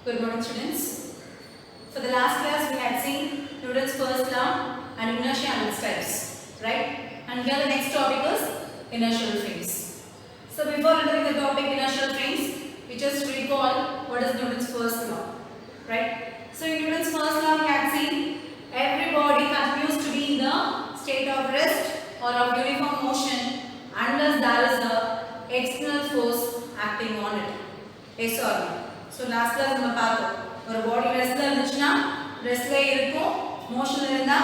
Good morning, students. For the last class, we had seen Newton's first law and inertia and its types, right? And here the next topic is inertial frames. So before entering the topic inertial frames, we just recall what is Newton's first law, right? So in Newton's first law, we had seen every body continues to be in the state of rest or of uniform motion unless there is a external force acting on it. Yes or no? So last class நம்ம பார்த்தோம் ஒரு பாடி ரெஸ்ட்ல இருந்துச்சுனா ரெஸ்ட்ல இருக்கும் மோஷன்ல இருந்தா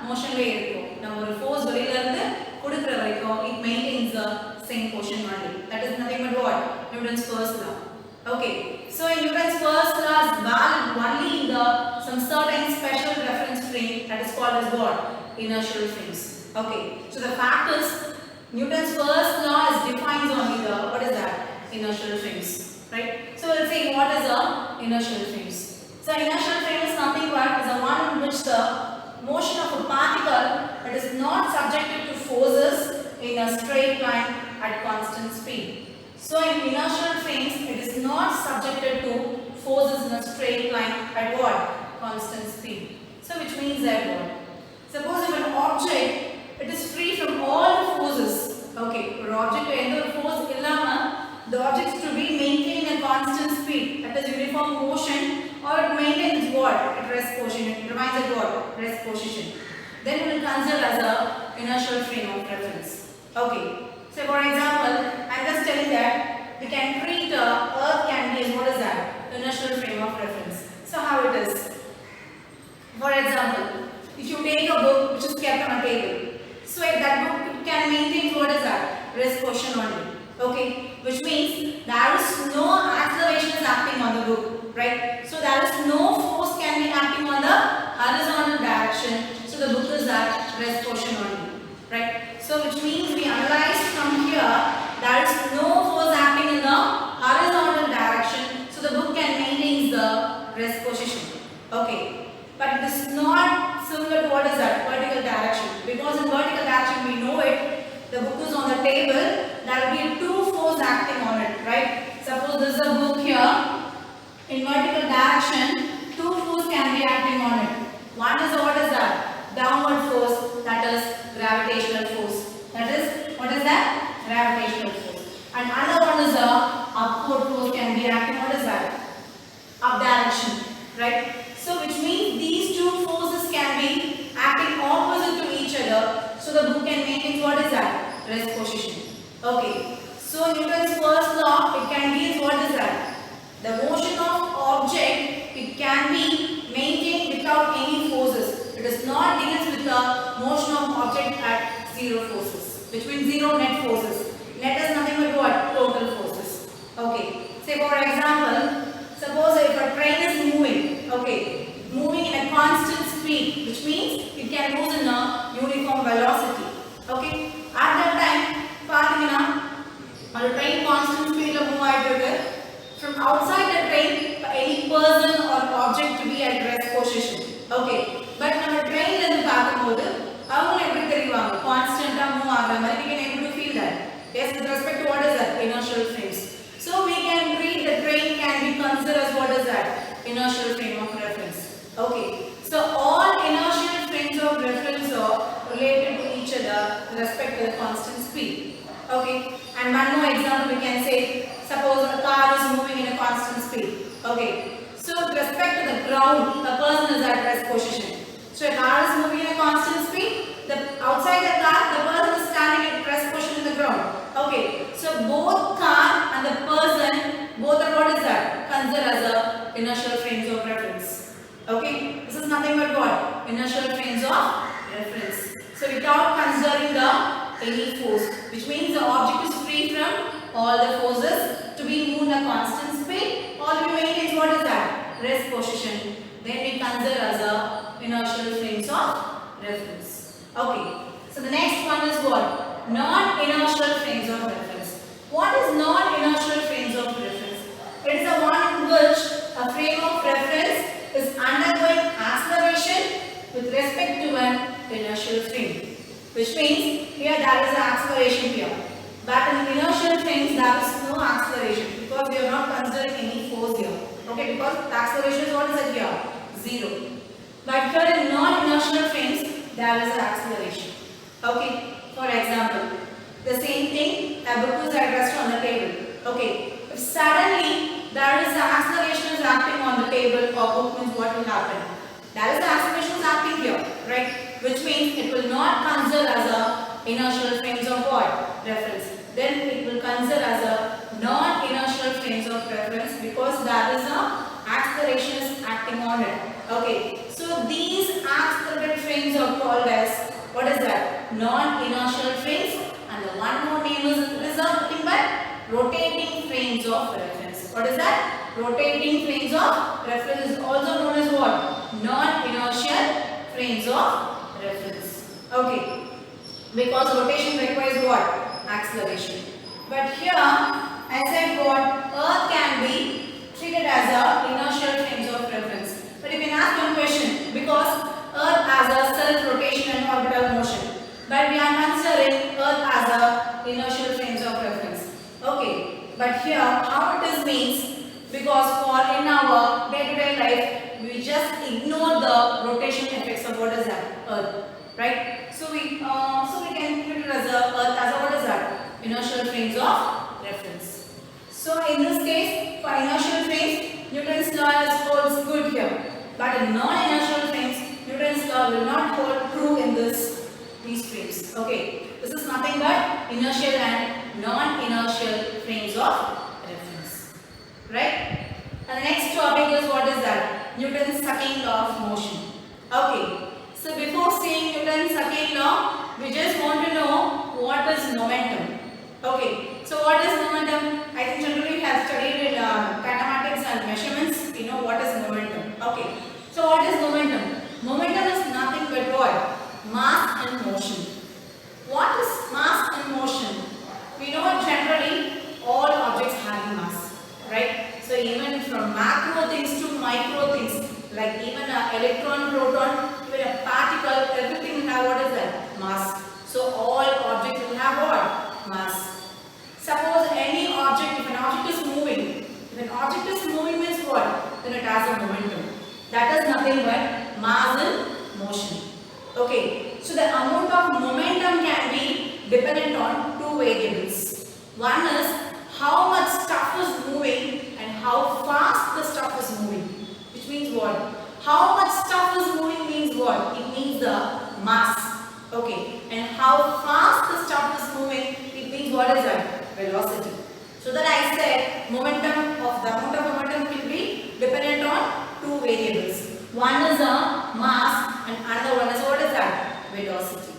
மோஷன்ல இருக்கும் நம்ம ஒரு force வெளியில இருந்து கொடுக்கிற வரைக்கும் it maintains the same position only. That is nothing but what? Newton's first law. Okay, so in Newton's first law is valid only in the some certain special reference frame that is called as what? Inertial frames. Okay, so the fact is Newton's first law is defines only the what is that? Inertial frames. Right? So we'll see what is a inertial frames. So inertial frame is nothing but is a one in which the motion of a particle that is not subjected to forces in a straight line at constant speed. So in inertial frames it is not subjected to forces in a straight line at what? Constant speed. So which means that what? Suppose if an object it is free from all the forces. Okay, or object end force illama the object is to be maintained in a constant speed, that is uniform motion, or it maintains what? At rest position. It remains at what? Rest position. Then we will consider as a inertial frame of reference. Okay. So for example, I am just telling that we can treat Earth can be as what is that? Inertial frame of reference. So how it is? For example, if you take a book which is kept on a table, so if that book can maintain what is that? Rest position only. Okay, which means there is no acceleration is acting on the book, right? So there is no force can be acting on the horizontal direction. So the book is at rest position only, right? So which means we analyze from here there is no force acting in the horizontal direction. So the book can maintain the rest position. Okay, but it is not similar to what is that vertical direction, because in vertical direction we know it. The book is on the table, there will be two forces acting on it, right? Suppose this is a book here, in vertical direction, two forces can be acting on it. One is what is that? Downward force, that is gravitational force. That is, what is that? Gravitational force. And another one is a upward force can be acting, what is that? Up direction, right? So which means these two forces can be acting opposite to each other. So the book can maintain what is that? Rest position. Okay. So Newton's first law, it can be what is that? The motion of object, it can be maintained without any forces. It is not deals with the motion of object at zero forces, which means zero net forces. Net is nothing but what? Total forces. Okay. Say for example, suppose if a train is moving, okay, moving in a constant speed, which means it can move in a uniform velocity. Okay, at that time, பாத்தீங்கன்னா ஒரு train constant speed ல move ஆயிட்டு இருக்கு. From outside the train, any person or object to be at rest position. Okay, but நம்ம trainல இருந்து பார்க்கும்போது அவங்க எப்படி தெரிவாங்க? Constantா move ஆகுற மாதிரி we can able to feel that. Yes, with respect to what is that? Inertial frames. So we can read the train can be considered as what is that? Inertial frame of reference. Okay, so all inertial frames of reference are related to each other with respect to the constant speed. Okay, and one more example we can say, suppose a car is moving in a constant speed. Okay, so with respect to the ground, the person is at rest position. So a car is moving in a constant speed, the outside the car, the person is standing at rest position in the ground. Okay, so both car and the person, both are what is that? Considered as a inertial frames of reference. Okay, this is nothing but what? Inertial frames of reference. So without considering the any force, which means the object is free from all the forces to be moved at constant speed, or we maintain what is that? Rest position. Then we consider as a inertial frames of reference. Okay, so the next one is what? Non-inertial frames of reference. What is non-inertial frames of reference? It is the one in which a frame of reference is undergoing acceleration with respect to an inertial frame, which means here there is an acceleration here, but in inertial frames there is no acceleration because we are not considering any force here. Okay, because the acceleration is what is it here? 0. But here in non-inertial frames, there is an acceleration. Okay, for example, the same thing, a book is at rest on the table. Okay, if suddenly there is an acceleration is acting on the table or book, means what will happen? There is an acceleration is acting here, right? Which means it will not consider as a inertial frames of what? Reference. Then it will consider as a non-inertial frames of reference because there is a acceleration is acting on it. Okay, so these accelerated frames are called as, what is that? Non-inertial frames, and the one more name is nothing but rotating frames of reference. What is that? Rotating frames of reference is also known as what? Non-inertial frames of reference. Okay, because rotation requires what? Acceleration. But here, I said what? Earth can be treated as a inertial frames of reference. But you can ask one question, because Earth has a self-rotation and orbital motion, but we are considering Earth as a inertial frames of reference. Okay, but here how it is means, because for in our day-to-day life we just ignore the rotation effects of what is that? Earth, right? So we can treat it as a Earth as a what is that? Inertial frames of reference. So in this case, for inertial frames, Newton's law holds good here. But in non-inertial frames, Newton's law will not hold true in these frames. Okay, this is nothing but inertial and non-inertial frames of reference. Right? And the next topic is what is that? Newton's second law of motion. Okay, so before seeing Newton's second law, we just want to know what is momentum. Okay, so what is momentum? I think generally we have studied in kinematics and measurements. We know what is momentum. Okay, so what is momentum? Momentum is nothing but what? Mass and motion. What is mass and motion? We know generally all objects have mass, right? So even from macro things to micro things, like even an electron, proton, even a particle, everything will have what is that? Mass. So all objects will have what? Mass. Suppose any object, if an object is moving, means what? Then it has a momentum. That is nothing but mass and motion. Okay, so the amount of momentum can be dependent on two variables. One is how much stuff is moving and how fast the stuff is moving. Which means what? How much stuff is moving means what? It means the mass. Okay, and how fast the stuff is moving, it means what is that? Velocity. So that I said the amount of momentum will be dependent on two variables. One is a mass and another one is what is that? Velocity.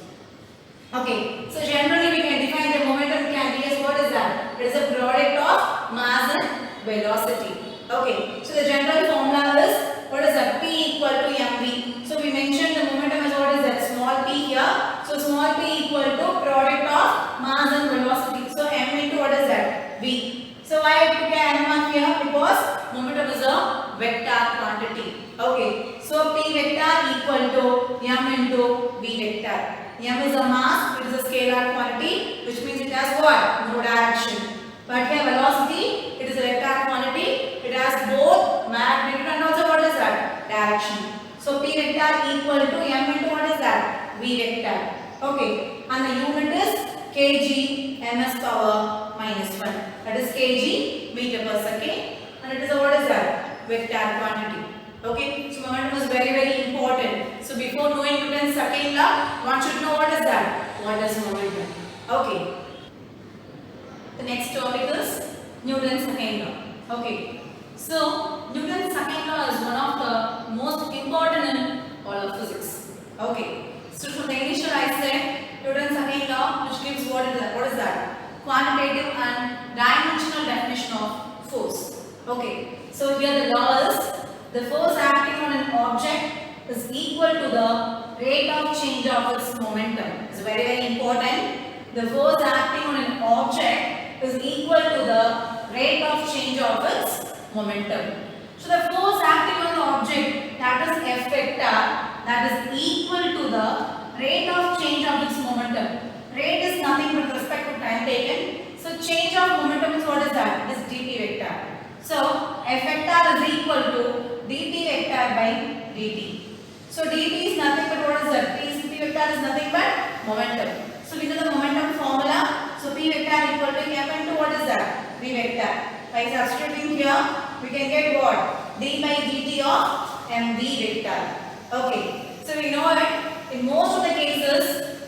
Okay, so generally we can define the momentum can be as what is that? It is a product of mass and velocity. Okay, so the general formula is what is that? P equal to mv. So we mentioned the momentum as what is that? Small p here. So small p equal to product of mass and velocity. So m into what is that? V. So why I put a m here? Because momentum is a vector quantity. Okay, so p vector equal to m into v vector. M is a mass, it is a scalar quantity, which means it has what? No direction. But here velocity, it is a vector quantity, it has both magnitude and also what is that? Direction. So p vector equal to m into what is that? V vector. Okay, and the unit is kg ms power minus 1. That is kg meter per second, and it is a what is that? Vector quantity. Okay, so momentum is very, very important. So before knowing Newton's second law, one should know what is that? What is momentum? Okay. The next topic is Newton's second law. Okay. So Newton's second law is one of the most important in all of physics. Okay. So from the initial I said Newton's second law, which gives what is that? What is that? Quantitative and dimensional definition of force. Okay. So here the law is the force acting on an object is equal to the rate of change of its momentum. It's very, very important. The force acting on an object is equal to the rate of change of its momentum. So the force acting on the object, that is F vector, that is equal to the rate of change of its momentum. Rate is nothing with respect to time taken. So change of momentum is what is that? It is dp vector. So F vector is equal to dt vector by dt. So dt is nothing but what is that? P vector is nothing but momentum. So we know the momentum formula. So P vector equal to M into what is that? V vector. By substituting here, we can get what? D by dt of mv vector. Okay. So we know it. In most of the cases,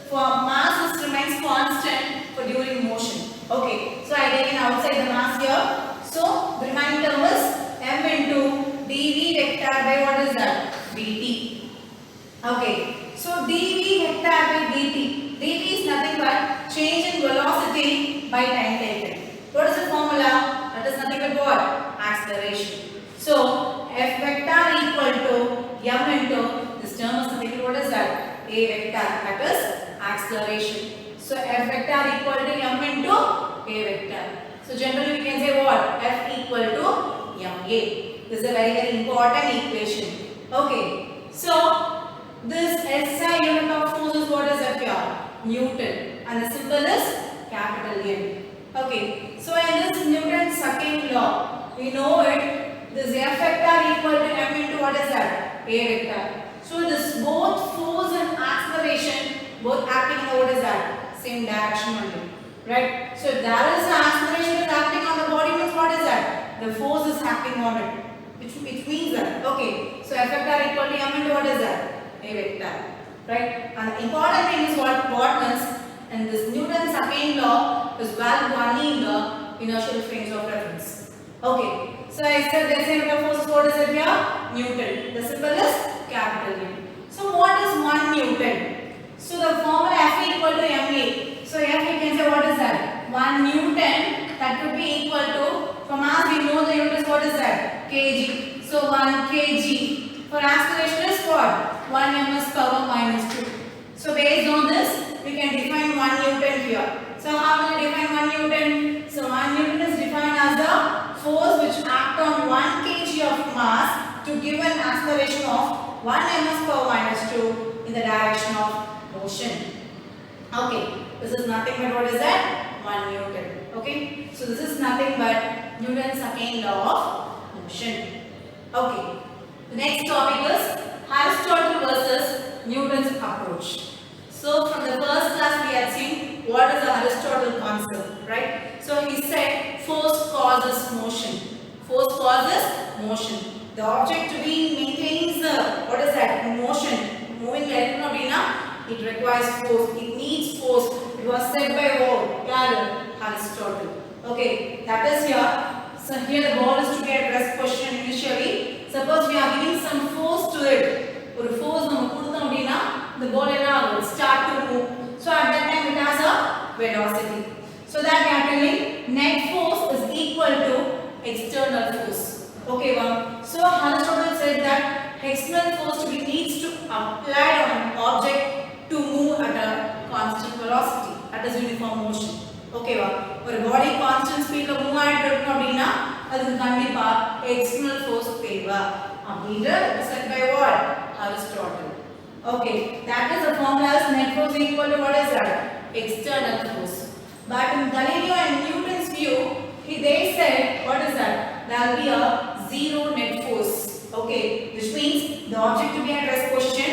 for mass it remains constant for during motion. Okay. So I taken outside the mass here. So the remaining term is m into dv vector by what is that? dt. Okay. So dv vector by dt. dt is nothing but change in velocity by time taken. What is the formula? That is nothing but what? Acceleration. So F vector equal to m into this term is nothing but what is that? A vector, that is acceleration. So F vector equal to m into A vector. So generally we can say what? F equal to ma. This is a very important equation. Okay. So this SI unit of force is what is that here? Newton, and the symbol is capital N. Okay. So in this Newton's second law, we know it. This F vector equal to m into what is that? A vector. So this both force and acceleration both acting in the what is that? Same direction only. Right? So if there is an acceleration is acting on the body, means what is that? The force is acting on it. Which means that. Okay. So F vector equal to m into what is that? A vector. Right? And the important thing is what means, and this Newton's second law is valid only in the inertial frames of reference. Okay. So I said the SI unit of force is what is it here? Newton. The symbol is capital N. So what is 1 Newton? So the formula F equal to ma. So F you can say what is that? 1 Newton, that would be equal to, for mass we know the unit is what is that? Kg. So 1 kg. For acceleration is what? 1 ms power minus 2. So based on this, we can define 1 Newton here. So how will we define 1 Newton? So 1 Newton is defined as the force which act on 1 kg of mass to give an acceleration of 1 ms power minus 2 in the direction of motion. Okay, this is nothing but what is that? 1 Newton. Okay, so this is nothing but Newton's second law of motion. Okay, the next topic is Aristotle versus Newton's approach. So from the first class we had seen what is the Aristotle concept, right? So he said force causes motion. Force causes motion. The object to be maintaining the what is that? Motion. Moving electron, it requires force. It needs force. It was said by Aristotle. Okay, that is here. So here the ball is to be at rest position initially. Suppose we are giving some force to it. Or force the ball will start to move. So at that time it has a velocity. So that actually net force is equal to external force. Okay, so Aristotle said that external force needs to apply on an object to move at a constant velocity. That is uniform motion. Okay, ஒரு body constant speed ல move ஆயிட்டு இருக்கு அப்படினா அதுக்கு கண்டிப்பா external force தேவை அப்படின்றது said by what? Aristotle. Okay, that is the formula is net force equal to what is that? External force. But in Galileo and Newton's view, they said what is that? There will be a zero net force. Okay, which means the object to be at rest position,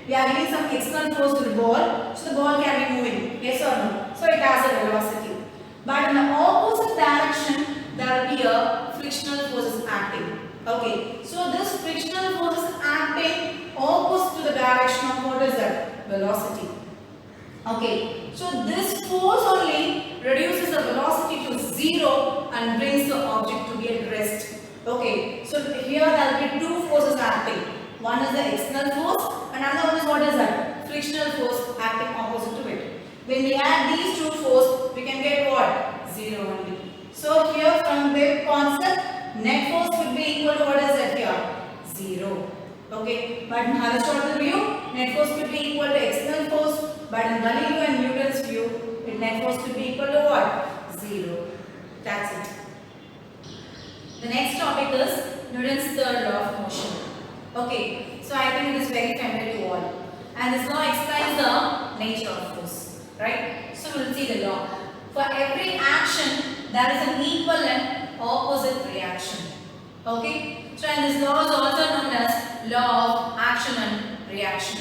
we are giving some external force to the ball, so the ball can be moving. Yes or no? So it has a velocity. But in the opposite direction, there will be a frictional force acting. Okay, so this frictional force is acting opposite to the direction of what is that? Velocity. Okay, so this force only reduces the velocity to zero and brings the object to be at rest. Okay, so here there will be two forces acting. One is the external force and another one is what is that? Frictional force acting opposite to it. When we add these two forces, we can get what? Zero only. So here from the concept, net force would be equal to what is that here? Zero. Okay, but in Aristotle's view, net force could be equal to external force, but in Galileo and Newton's view, net force could be equal to what? Zero. That's it. The next topic is Newton's third law of motion. Okay, so I think it is very familiar to all. And this law explains the nature of force, right? So we will see the law. For every action, there is an equal and opposite reaction. Okay, so and this law is also known as law of action and reaction,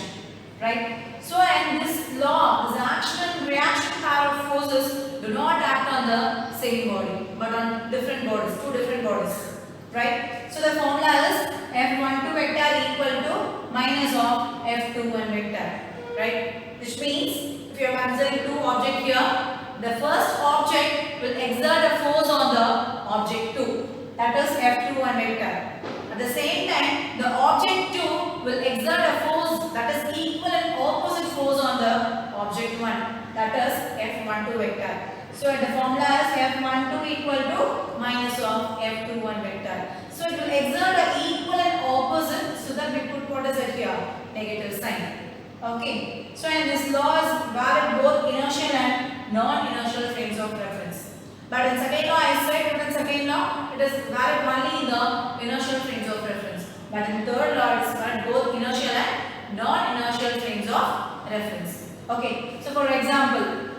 right? So and this law, this action and reaction power of forces do not act on the same body but on different bodies, two different bodies, right? So the formula is F12 vector equal to minus of F21 vector, right? Which means if you are considering two objects here, the first object will exert a force on the object 2. That is F21 vector. At the same time, the object 2 will exert a force that is equal and opposite force on the object 1. That is F12 vector. So the formula is F12 equal to minus of F21 vector. So it will exert an equal and opposite, so that we put what is it here? Negative sign. Okay. So and this law is valid both inertial and non-inertial frames of reference. But in second law, I said in second law, it is valid only in the inertial frames of reference. But in third law, it is valid both inertial and non-inertial frames of reference. Okay, so for example,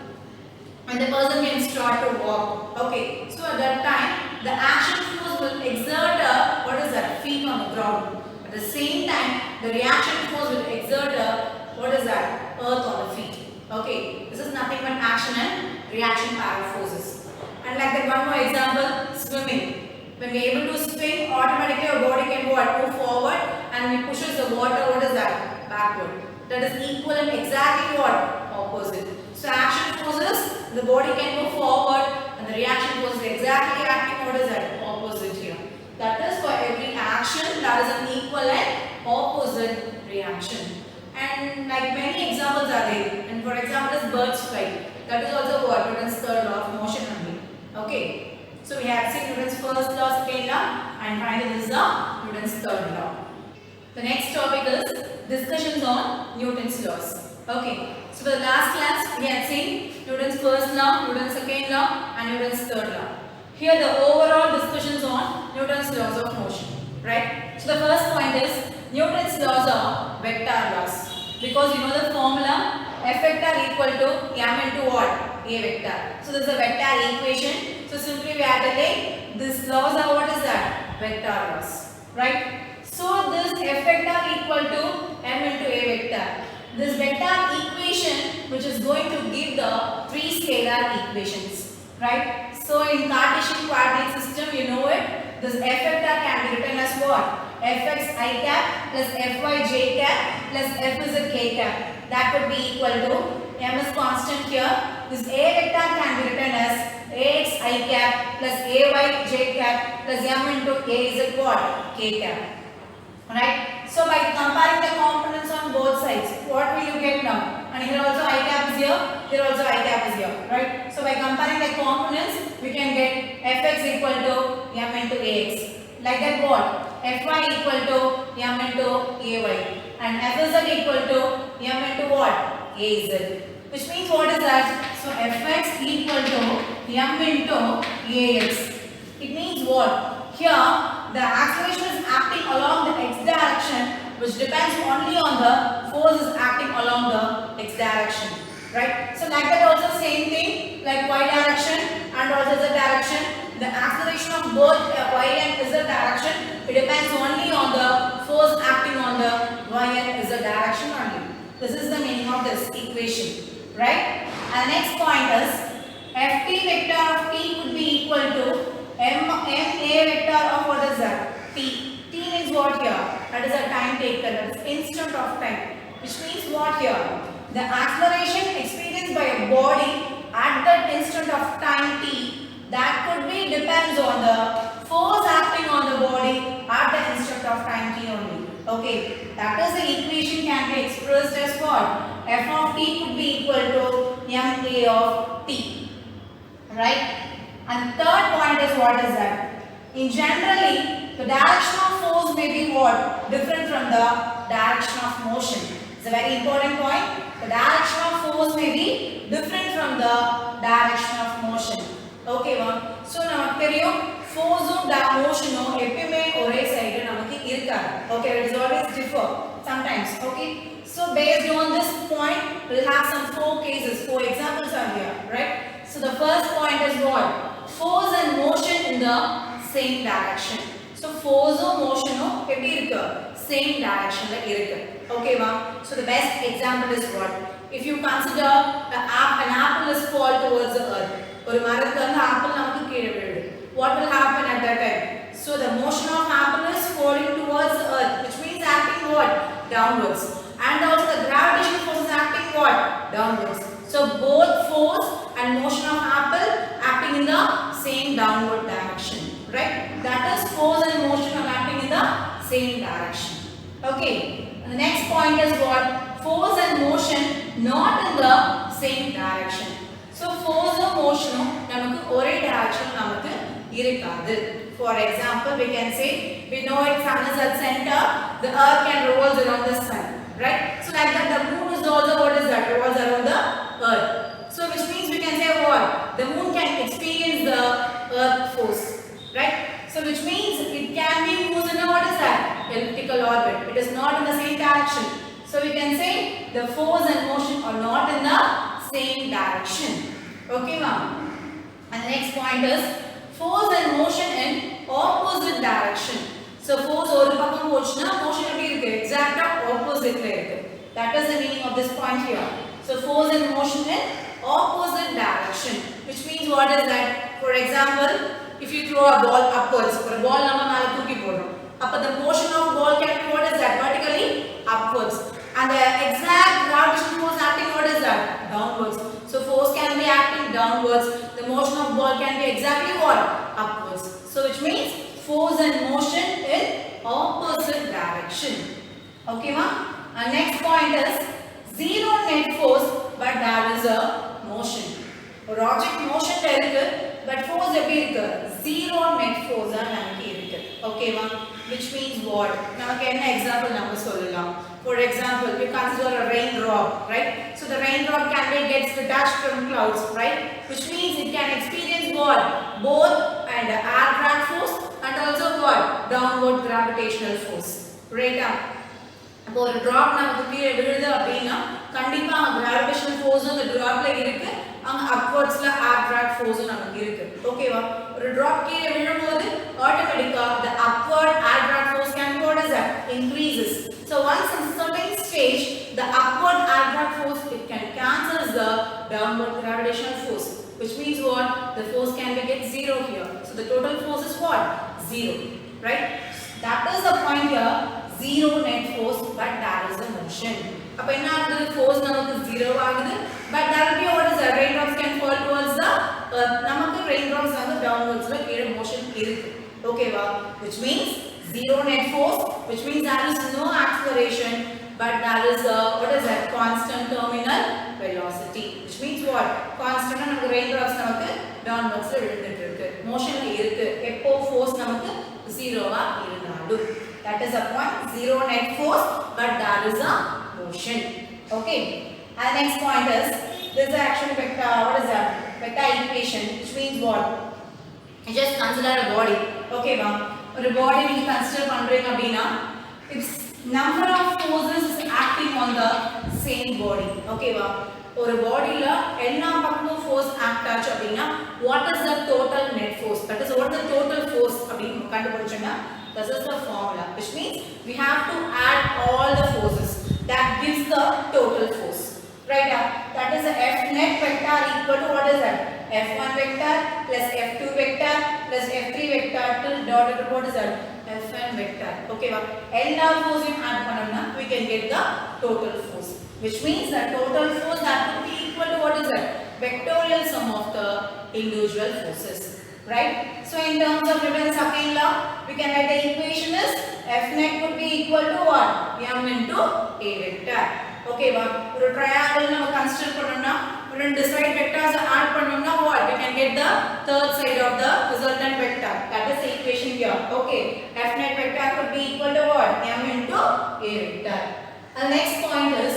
when the person can start to walk, okay, so at that time, the action force will exert a, what is that, feet on the ground. At the same time, the reaction force will exert a, what is that, earth on the feet. Okay, this is nothing but action and reaction power forces. And like that one more example, swimming. When we are able to swim, automatically our body can move forward and we pushes the water, what is that? Backward. That is equal and exactly what? Opposite. So action forces, the body can move forward and the reaction force is exactly acting, what is that? Opposite here. That is for every action, that is an equal and opposite reaction. And like many examples are there. And for example, is bird's flight. That is also what? Newton's third law of motion only. Okay. So we have seen Newton's first law, second law, and finally this is Newton's third law. The next topic is discussions on Newton's laws. Okay. So for the last class, we had seen Newton's first law, Newton's second law, and Newton's third law. Here the overall discussions on Newton's laws of motion. Right? So the first point is Newton's laws are vector laws. Because you know the formula F vector equal to m into what? A vector. So this is a vector equation. So simply we are telling these laws are what is that? Vector laws. Right? So this F vector equal to m into A vector. This vector equation which is going to give the three scalar equations. Right? So in Cartesian coordinate system you know it. This F vector can be written as what? Fx I cap plus Fy j cap plus Fz k cap. That would be equal to m is constant here. This A vector can be written as Ax I cap plus Ay j cap plus m into Az what? K cap. Alright. So by comparing the components on both sides, what will you get now? And here also I cap is here also I cap is here. Right. So by comparing the components, we can get Fx equal to m into Ax. Like that what? Fy equal to m into Ay and Fz equal to m into what? Az. Which means what is that? So Fx equal to m into Ax. It means what? Here the acceleration is acting along the x direction, which depends only on the forces acting along the x direction. Right? So like that also same thing like y direction and also z direction. The acceleration of both y and z direction, it depends only on the force acting on the y and z direction only. This is the meaning of this equation. Right? And the next point is Ft vector of t could be equal to ma vector of what is that? T. T is what here? That is a time taken, that is instant of time. Which means what here? The acceleration experienced by a body at that instant of time t, that could be depends on the force acting on the body at the instant of time t only. Okay, that is the equation can be expressed as what? F of t could be equal to ma of t. Right? And third point is what is that? In generally, the direction of force may be what? Different from the direction of motion. It's a very important point. The direction of force may be different from the direction of motion. Okay, ma'am. So, namakku theriyum force um motion eppume ore side namakku irukadu. Okay, it is always differ sometimes. Okay. So, based on this point, we'll have some four cases, four examples are here, right? So, the first point is what? Force and motion in the same direction. So force or motion எப்படி இருக்கு same direction ல இருக்கு ஓகேவா so the best example is what if you consider an apple is fall towards the earth ஒரு மரத்துல இருந்து apple நமக்கு கீழே விழுது what will happen at that time so the motion of apple is falling towards the earth which means acting what downwards and also the gravitational force is acting what downwards so both force and motion of apple acting in the same downward direction right that is force and motion are acting in the same direction okay and the next point is what force and motion not in the same direction so force or motion நமக்கு ஒரே direction நமக்கு இருக்காது for example we can say we know it sun is at center the earth can revolve around the sun right so like that the moon is also what is that revolves around the earth so which means we can say what the moon can experience the earth force right so which means it can be moved in a what is that elliptical orbit it is not in the same direction so we can say the force and motion are not in the same direction okay ma'am and the next point is force and motion in opposite direction so force ஒரு பக்கம் போச்சுனா motion எப்படி இருக்கு exact opposite ல இருக்கு that is the meaning of this point here so force and motion in opposite direction which means what is that for example if you throw a ball upwards ஒரு ball நம்ம மேல தூக்கி போடுறோம் அப்ப the motion of ball can be what is that vertically upwards and the exact gravitational force acting what is that downwards so force can be acting downwards the motion of ball can be exactly what upwards so which means force and motion in opposite direction okay ma and next point is zero net force but there is a motion ஒரு object motion ல இருக்கு but force எப்படி இருக்கு zero net force ஆ நமக்கு இருக்கு ஓகேவா which means what நமக்கு என்ன எக்ஸாம்பிள் நம்ம சொல்லலாம் for example we consider a raindrop right so the raindrop can be gets detached from clouds right which means it can experience what both and air drag force and also what downward gravitational force right அப்போ ஒரு drop நமக்கு கீழே விழுது அப்படினா கண்டிப்பா gravitational force அந்த dropல இருக்கு அங்க upwardsல air drag force நமக்கு இருக்கு ஓகேவா ஒரு drop கீழே விழும்போது automatically the upward air drag force can be what is that increases so once in certain stage the upward air drag force it can cancel the downward gravitational force which means what the force can be get zero here so the total force is what zero right that is the point here zero net force but there is a motion அப்ப என்ன ஆகுது force நமக்கு zero ஆகுது but there will be what is the raindrops can fall towards the earth நமக்கு raindrops வந்து downwards ல கீழ motion இருக்கு ஓகேவா which means zero net force which means there is no acceleration but there is a what is that constant terminal velocity which means what constant நமக்கு raindrops நமக்கு downwards ல விழுந்துட்டு இருக்கு motion ல இருக்கு எப்போ force நமக்கு zero ஆ இருந்தாலும் that is a point zero net force but there is a motion okay and next point is this is actually vector what is that vector equation which means what you just consider a body okay va ஒரு body நீங்க consider பண்றீங்க அப்படினா its number of forces is acting on the same body okay va ஒரு பாடில எல்லா பக்கமும் force act ஆச்சு அப்படினா what is the total net force that is what the total force அப்படி கண்டுபிடிச்சோம்னா this is the formula which means we have to add all the forces that gives the total force right that is the F net vector equal to what is that F1 vector plus F2 vector plus F3 vector till dot to what is that Fn vector okay va எல்லா forceயும் add பண்ணோம்னா we can get the total force which means the total force that will be equal to what is that vectorial sum of the individual forces right so in terms of Newton's second law we can write the equation is F net would be equal to what m into a vector okay va ஒரு triangle நம்ம consider பண்ணோம்னா ரெண்டு side vectors add பண்ணோம்னா what we can get the third side of the resultant vector that is the equation here okay F net vector could be equal to what m into a vector and the next point is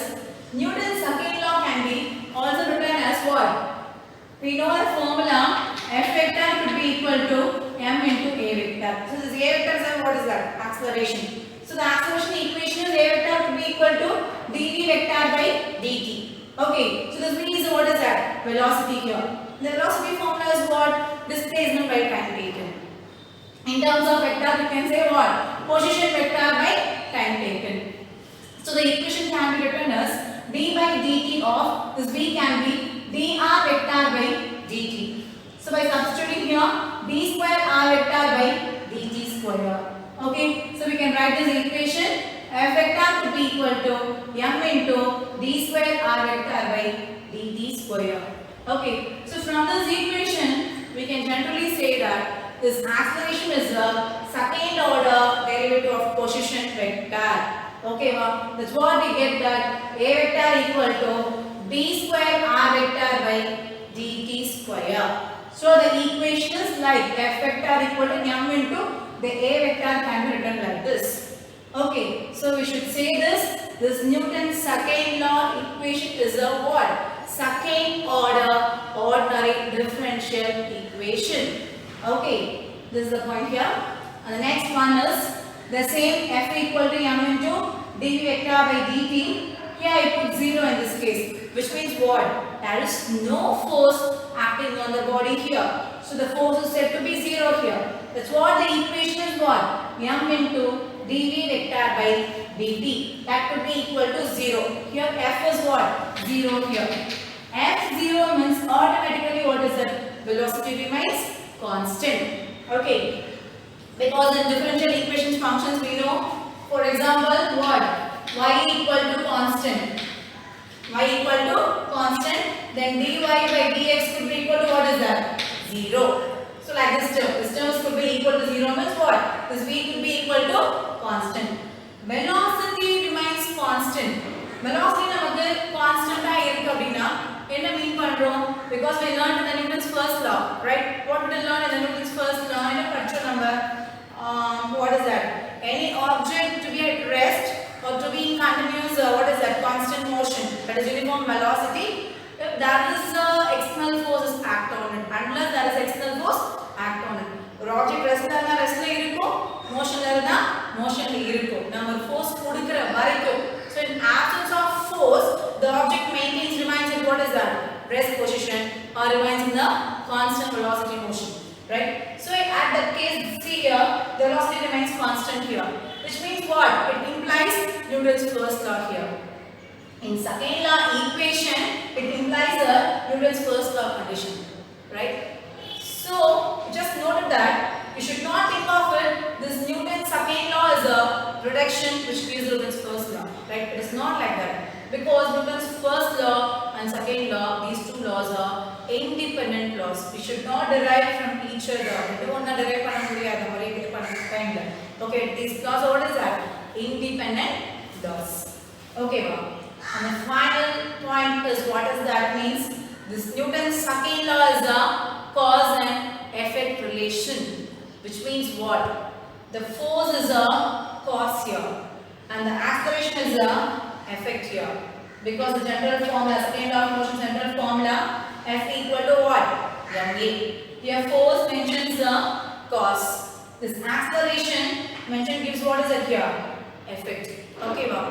Newton's second law can be also written as what we know the formula F vector could be equal to m into a vector so this a vector is what is that acceleration so the acceleration equation is a vector could be equal to dv vector by dt okay so this means what is that velocity here the velocity formula is what displacement by time taken In terms of vector, we can say what? Position vector by time taken. So the equation can be written as d by dt of this v can be dr vector by dt. So by substituting here d square r vector by dt square. Okay, so we can write this equation f vector could be equal to m into d square r vector by dt square. Okay, so from this equation we can generally say that this acceleration is a second order derivative of position vector. Okay, well, that's what we get, that a vector equal to d square r vector by dt square. So the equation is like f vector equal to m into the a vector can be written like this. Okay, so we should say this Newton's second law equation is a what? Second order ordinary differential equation. Okay, this is the point here. And the next one is the same f equal to m into dv vector by dt. Here I put 0 in this case, which means what? There is no force acting on the body here. So the force is said to be 0 here. That's what the equation is what? M into dv vector by dt. That could be equal to 0. Here f is what? 0 here. F0 means automatically what is it? Velocity remains constant. Okay. Because in differential equations functions we know, for example, what? Y equal to constant. Y equal to constant. Then dy by dx could be equal to what is that? 0. So like this term. This term could be equal to 0 means what? This v could be equal to constant. Velocity remains constant. Velocity நமக்கு constant ஆ இருக்கு அப்படினா என்ன மீன் பண்றோம்? Because we learned in the Newton's first law, right? What did we learn in the Newton's first law? என்ன படிச்சோம் நம்ம? What is that? Any object to be at rest or to be in continuous what is that? Constant motion, that is uniform velocity. If there is external forces act on it, unless there is external force act on it. ஒரு object rest ல இருந்தா rest ல இருக்கும், motion ல இருந்தா motion ல இருக்கும். நம்ம ஒரு force கொடுக்கிற வரைக்கும். So in absence of force, the object maintains remains in what is that? Rest position or remains in the constant velocity motion. Right? So at that case, see here, the velocity remains constant here. Which means what? It implies Newton's first law here. In second law equation, it implies a Newton's first law condition. Right? So just note that you should not think of it, this Newton's second law is a reduction which gives Newton's first law. Right? It is not like that. Because Newton's first law and second law, these two laws are independent laws. We should not derive from each other. We don't derive பண்ண முடியாது மாதிரி இது பண்ண. Okay, these laws what is that? Independent laws. Okay, wow. And the final point is what does that means? This Newton's second law is a cause and effect relation, which means what? The force is a cause here and the acceleration is a effect here. Because the general formula, second law of motion general formula, F equal to what? Ma. Here force mentions the cause. This acceleration mentioned gives what is it here? Effect. Okay, wow.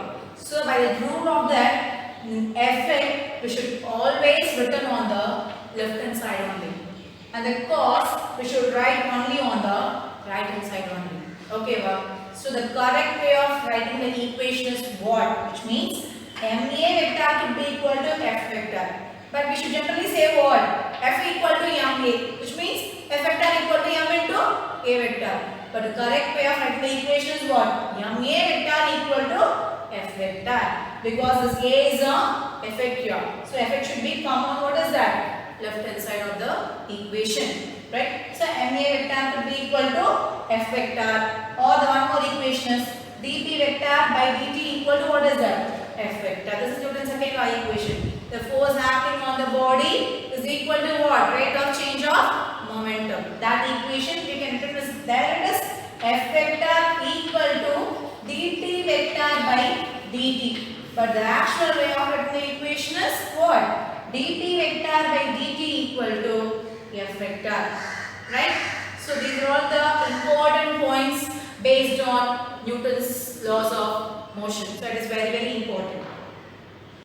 So by the rule of that effect, we should always written on the left hand side only. And the cause we should write only on the right hand side only. Okay, wow. So the correct way of writing the equation is what? Which means ma vector could be equal to f vector. But we should generally say what? F equal to ma, which means f vector equal to m into a vector. But the correct way of writing the equation is what? Ma vector equal to f vector. Because this a is a effect here. So effect should be come on what is that? Left hand side of the equation. Right? So ma vector could be equal to f vector. Or the one more equation is dp vector by dt equal to what is that? F vector. This is Newton's second law equation. The force acting on the body is equal to what? Rate of change of momentum. That equation we can write as there it is F vector equal to dt vector by dt. But the actual way of writing the equation is what? dt vector by dt equal to F vector. Right? So these are all the important points based on Newton's laws of motion. So it is very, very important.